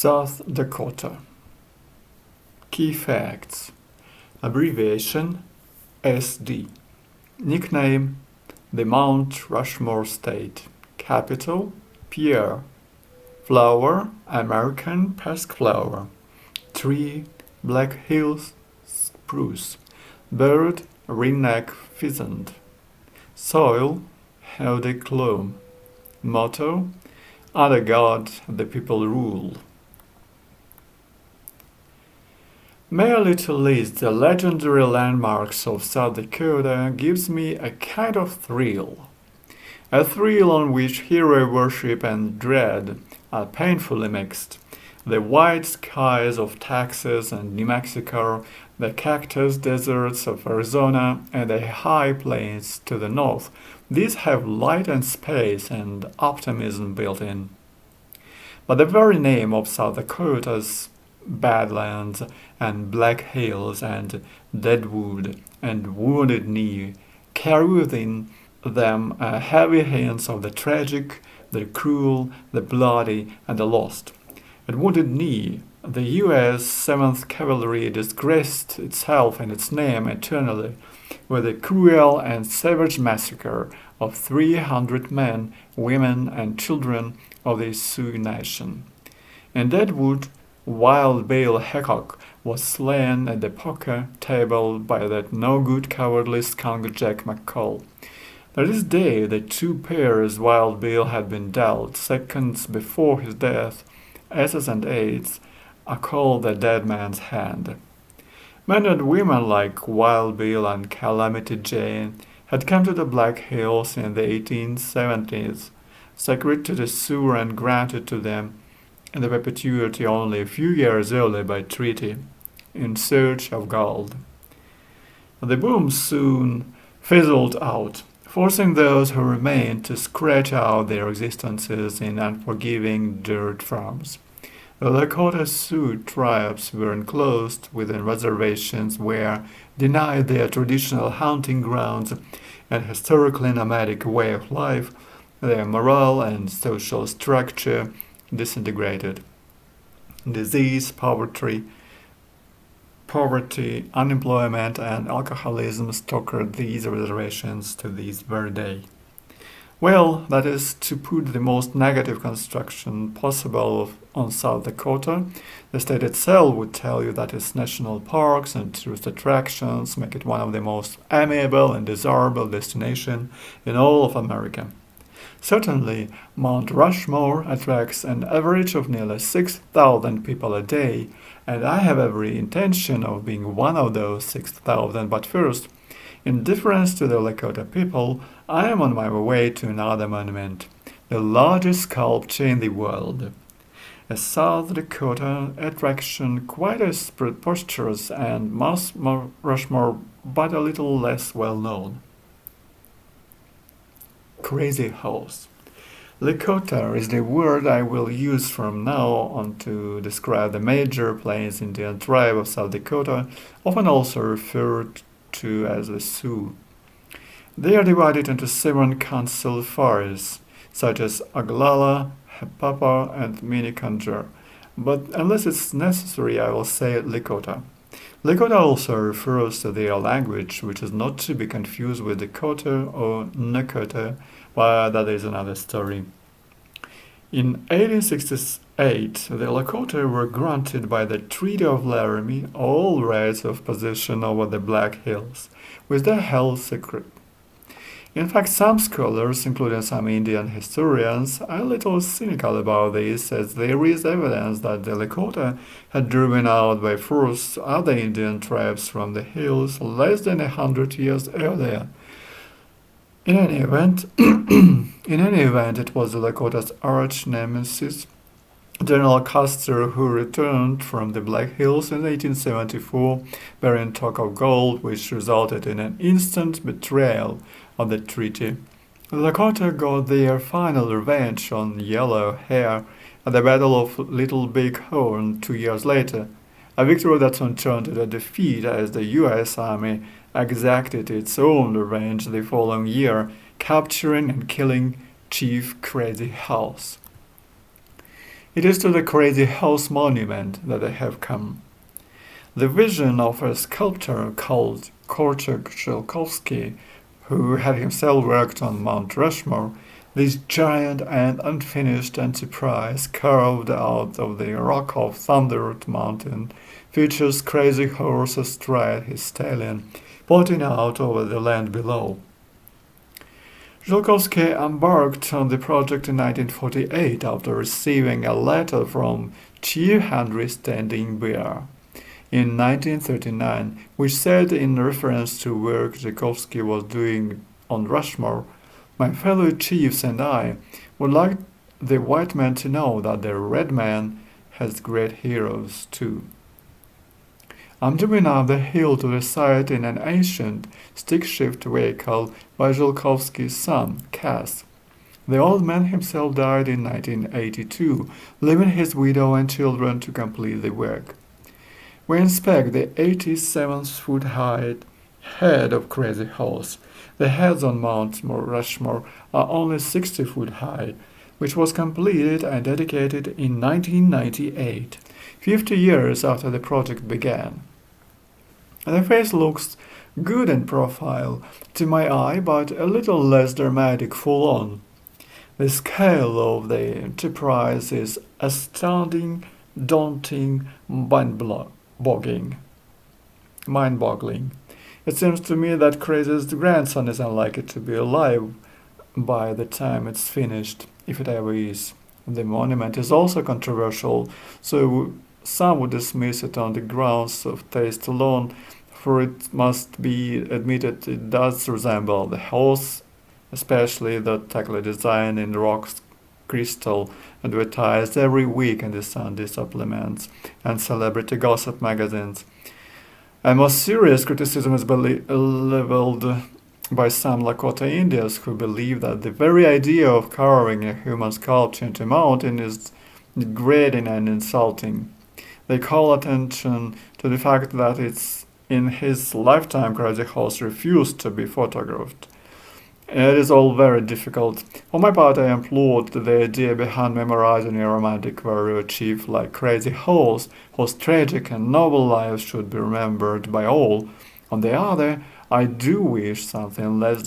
South Dakota. Key facts. Abbreviation SD. Nickname the Mount Rushmore State. Capital Pierre. Flower American pasquiflower. Tree Black Hills spruce. Bird ringneck pheasant. Soil healthy loam. Motto Under God the people rule. Merely to list the legendary landmarks of South Dakota gives me a kind of thrill. A thrill on which hero worship and dread are painfully mixed. The white skies of Texas and New Mexico, the cactus deserts of Arizona, and the high plains to the north, these have light and space and optimism built in. But the very name of South Dakota's Badlands and Black Hills and Deadwood and Wounded Knee carry within them a heavy hint of the tragic, the cruel, the bloody, and the lost. At Wounded Knee, the U.S. 7th Cavalry disgraced itself and its name eternally with the cruel and savage massacre of 300 men, women, and children of the Sioux Nation. In Deadwood, Wild Bill Hickok was slain at the poker table by that no-good cowardly skunk Jack McCall. To this day, the two pairs Wild Bill had been dealt seconds before his death, S's and A's, are called the dead man's hand. Men and women like Wild Bill and Calamity Jane had come to the Black Hills in the 1870s, sacred to the Sioux and granted to them in the perpetuity only a few years earlier by treaty, in search of gold. The boom soon fizzled out, forcing those who remained to scratch out their existences in unforgiving dirt farms. The Lakota Sioux tribes were enclosed within reservations where, denied their traditional hunting grounds and historically nomadic way of life, their morale and social structure disintegrated. Disease, poverty, unemployment, and alcoholism stalked these reservations to this very day. Well, that is to put the most negative construction possible on South Dakota. The state itself would tell you that its national parks and tourist attractions make it one of the most amiable and desirable destinations in all of America. Certainly, Mount Rushmore attracts an average of nearly 6,000 people a day, and I have every intention of being one of those 6,000. But first, in deference to the Lakota people, I am on my way to another monument, the largest sculpture in the world. A South Dakota attraction quite as preposterous and Mount Rushmore, but a little less well known. Crazy Horse. Lakota is the word I will use from now on to describe the major Plains Indian tribe of South Dakota, often also referred to as the Sioux. They are divided into 7 council forests, such as Oglala, Papa, and Minneconjou, but unless it's necessary, I will say Lakota. Lakota also refers to their language, which is not to be confused with Dakota or Nakota, but that is another story. In 1868, the Lakota were granted by the Treaty of Laramie all rights of possession over the Black Hills, which they held secret. In fact, some scholars, including some Indian historians, are a little cynical about this, as there is evidence that the Lakota had driven out by force other Indian tribes from the hills less than 100 years earlier. In any event, it was the Lakota's arch nemesis, General Custer, who returned from the Black Hills in 1874 bearing talk of gold, which resulted in an instant betrayal of the treaty. The Lakota got their final revenge on Yellow Hair at the Battle of Little Big Horn 2 years later, a victory that soon turned to a defeat as the U.S. Army exacted its own revenge the following year, capturing and killing Chief Crazy Horse. It is to the Crazy Horse monument that I have come. The vision of a sculptor called Korczak Tsiolkovsky, who had himself worked on Mount Rushmore, this giant and unfinished enterprise carved out of the rock of Thundered Mountain features Crazy Horse astride his stallion, pointing out over the land below. Tsiolkovsky embarked on the project in 1948 after receiving a letter from Chief Henry Standing Bear in 1939, which said in reference to work Tsiolkovsky was doing on Rushmore, "My fellow chiefs and I would like the white man to know that the red man has great heroes too." I'm driving up the hill to the site in an ancient stick-shift vehicle by Tsiolkovsky's son, Cass. The old man himself died in 1982, leaving his widow and children to complete the work. We inspect the 87-foot-high head of Crazy Horse. The heads on Mount Rushmore are only 60 foot high, which was completed and dedicated in 1998, 50 years after the project began. The face looks good in profile to my eye, but a little less dramatic full-on. The scale of the enterprise is astounding, daunting, mind-boggling. It seems to me that Crazy's grandson is unlikely to be alive by the time it's finished, if it ever is. The monument is also controversial, so some would dismiss it on the grounds of taste alone, for it must be admitted it does resemble the horse, especially the tackle design in rock crystal advertised every week in the Sunday supplements and celebrity gossip magazines. A more serious criticism is leveled by some Lakota Indians who believe that the very idea of carving a human sculpture into a mountain is degrading and insulting. They call attention to the fact that it's in his lifetime Crazy Horse refused to be photographed. It is all very difficult. For my part, I applaud the idea behind memorizing a romantic warrior chief like Crazy Horse, whose tragic and noble life should be remembered by all. On the other, I do wish something less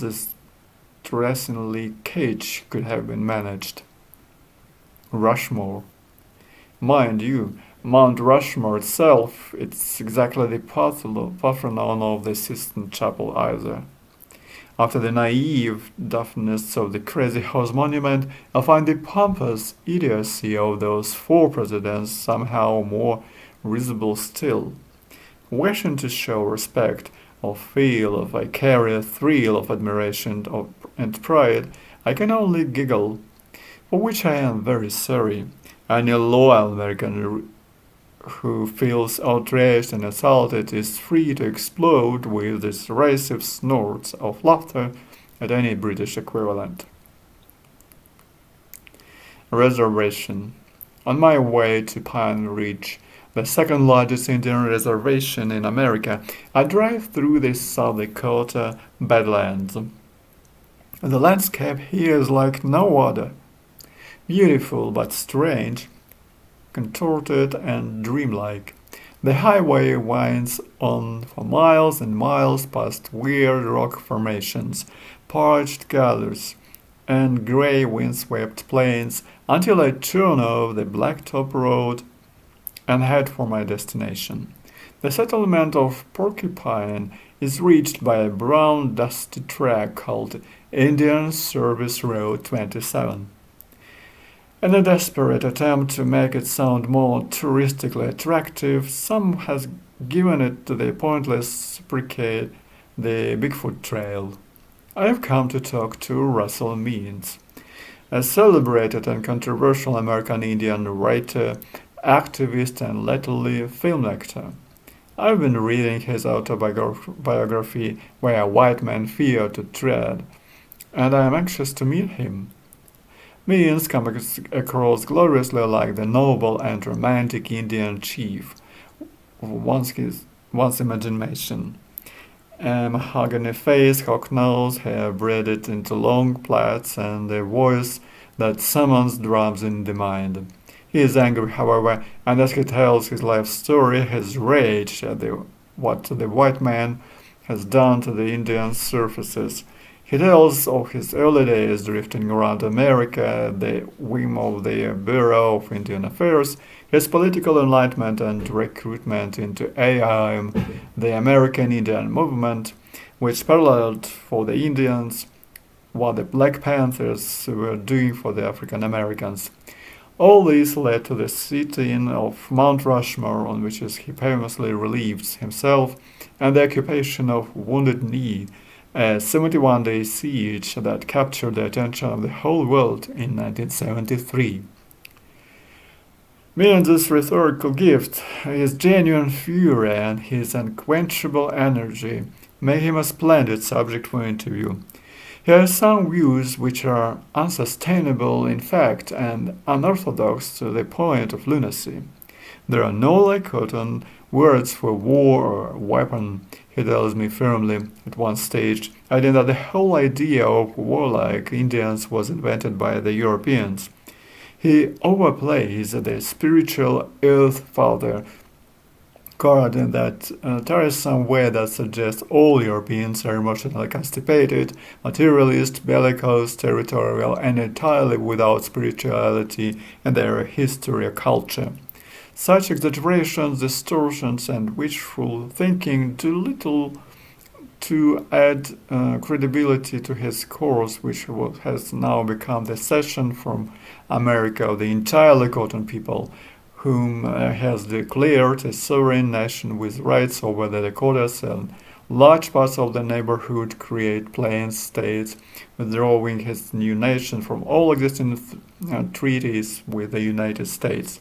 distressingly kitsch could have been managed. Rushmore. Mind you, Mount Rushmore itself, it's exactly the Parthenon of the Sistine Chapel either. After the naive daftness of the Crazy Horse monument, I find the pompous idiocy of those four presidents somehow more risible still. Wishing to show respect, or feel a vicarious thrill of admiration and pride, I can only giggle, for which I am very sorry. Any loyal American who feels outraged and assaulted is free to explode with derisive snorts of laughter at any British equivalent. Reservation. On my way to Pine Ridge, the second largest Indian reservation in America, I drive through the South Dakota Badlands. The landscape here is like no other. Beautiful but strange, contorted and dreamlike. The highway winds on for miles and miles past weird rock formations, parched gullies, and gray windswept plains until I turn off the Blacktop Road and head for my destination. The settlement of Porcupine is reached by a brown dusty track called Indian Service Road 27. In a desperate attempt to make it sound more touristically attractive, some has given it the pointless sobriquet, the Bigfoot Trail. I have come to talk to Russell Means, a celebrated and controversial American Indian writer, activist, and latterly film actor. I've been reading his autobiography, Where White Men Fear to Tread, and I am anxious to meet him. Means comes across gloriously like the noble and romantic Indian chief once imagination. A mahogany face, hawk nose, hair braided into long plaits, and a voice that summons drums in the mind. He is angry, however, and as he tells his life story, his rage at what the white man has done to the Indian surfaces. He tells of his early days drifting around America at the whim of the Bureau of Indian Affairs, his political enlightenment and recruitment into AIM, the American Indian Movement, which paralleled for the Indians what the Black Panthers were doing for the African Americans. All this led to the sitting of Mount Rushmore, on which he famously relieves himself, and the occupation of Wounded Knee, a 71-day siege that captured the attention of the whole world in 1973. Beyond this rhetorical gift, his genuine fury and his unquenchable energy make him a splendid subject for interview. He has some views which are unsustainable in fact and unorthodox to the point of lunacy. There are no Lakota words for war or weapon, he tells me firmly at one stage, adding that the whole idea of warlike Indians was invented by the Europeans. He overplays the spiritual Earth Father card in that tiresome way that suggests all Europeans are emotionally constipated, materialist, bellicose, territorial, and entirely without spirituality and their history or culture. Such exaggerations, distortions, and wishful thinking do little to add credibility to his course, which has now become the cession from America of the entire Lakota people, whom has declared a sovereign nation with rights over the Dakotas, and large parts of the neighborhood create plains states, withdrawing his new nation from all existing treaties with the United States.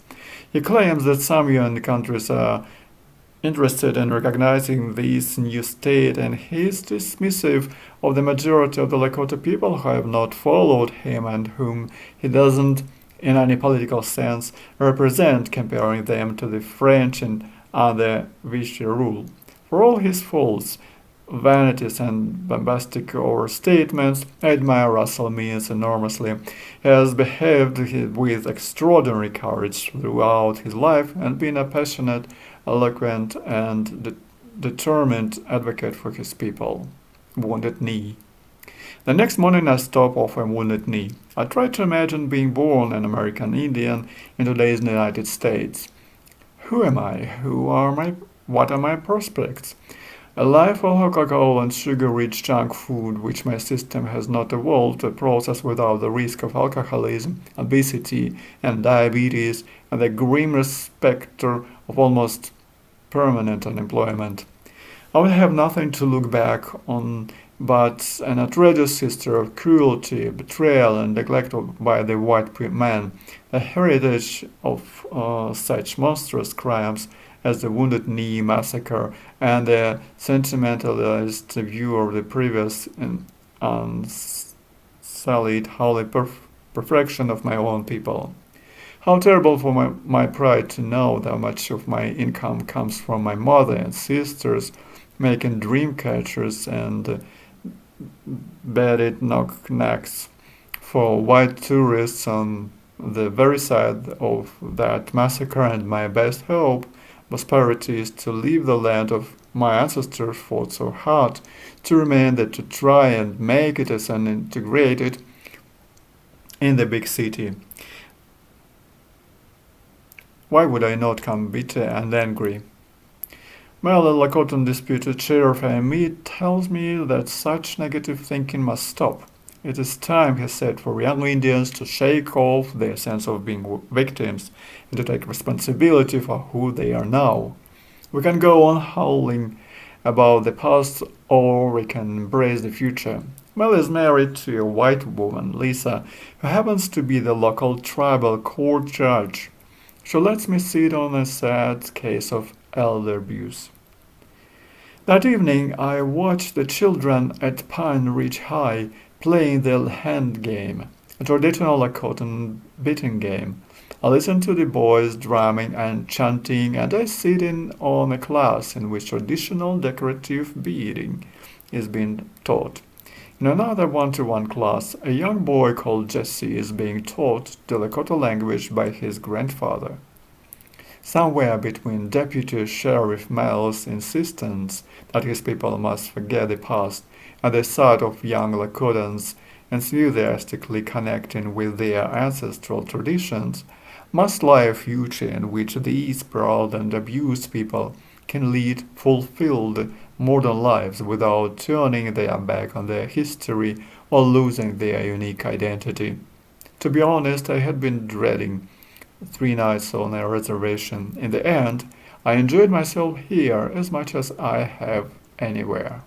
He claims that some UN countries are interested in recognizing this new state, and he is dismissive of the majority of the Lakota people who have not followed him and whom he doesn't, in any political sense, represent, comparing them to the French and other Vichy rule. For all his faults, vanities, and bombastic overstatements, I admire Russell Means enormously. He has behaved with extraordinary courage throughout his life and been a passionate, eloquent, and determined advocate for his people. Wounded Knee. The next morning I stop off a Wounded Knee. I try to imagine being born an American Indian in today's United States. Who am I? What are my prospects? A life of alcohol and sugar-rich junk food, which my system has not evolved to process without the risk of alcoholism, obesity, and diabetes, and the grim specter of almost permanent unemployment. I will have nothing to look back on but an outrageous history of cruelty, betrayal, and neglect by the white man, a heritage of such monstrous crimes as the Wounded Knee massacre and the sentimentalist view of the previous and unsullied holy perfection of my own people. How terrible for my pride to know that much of my income comes from my mother and sisters making dream catchers and bedded knickknacks for white tourists on the very side of that massacre, and my best hope, prosperity, is to leave the land of my ancestors fought so hard to remain there to try and make it as an integrated in the big city. Why would I not come bitter and angry? Well, the Lakota disputed sheriff Amy tells me that such negative thinking must stop. It is time, he said, for young Indians to shake off their sense of being victims and to take responsibility for who they are now. We can go on howling about the past or we can embrace the future. Mel is married to a white woman, Lisa, who happens to be the local tribal court judge. She lets me sit on a sad case of elder abuse. That evening I watched the children at Pine Ridge High playing their hand game, a traditional Lakota beating game. I listen to the boys drumming and chanting, and I sit in on a class in which traditional decorative beading is being taught. In another one-to-one class, a young boy called Jesse is being taught the Lakota language by his grandfather. Somewhere between Deputy Sheriff Mel's insistence that his people must forget the past and the sight of young Lakotans enthusiastically connecting with their ancestral traditions, must lie a future in which these proud and abused people can lead fulfilled modern lives without turning their back on their history or losing their unique identity. To be honest, I had been dreading 3 nights on a reservation. In the end, I enjoyed myself here as much as I have anywhere.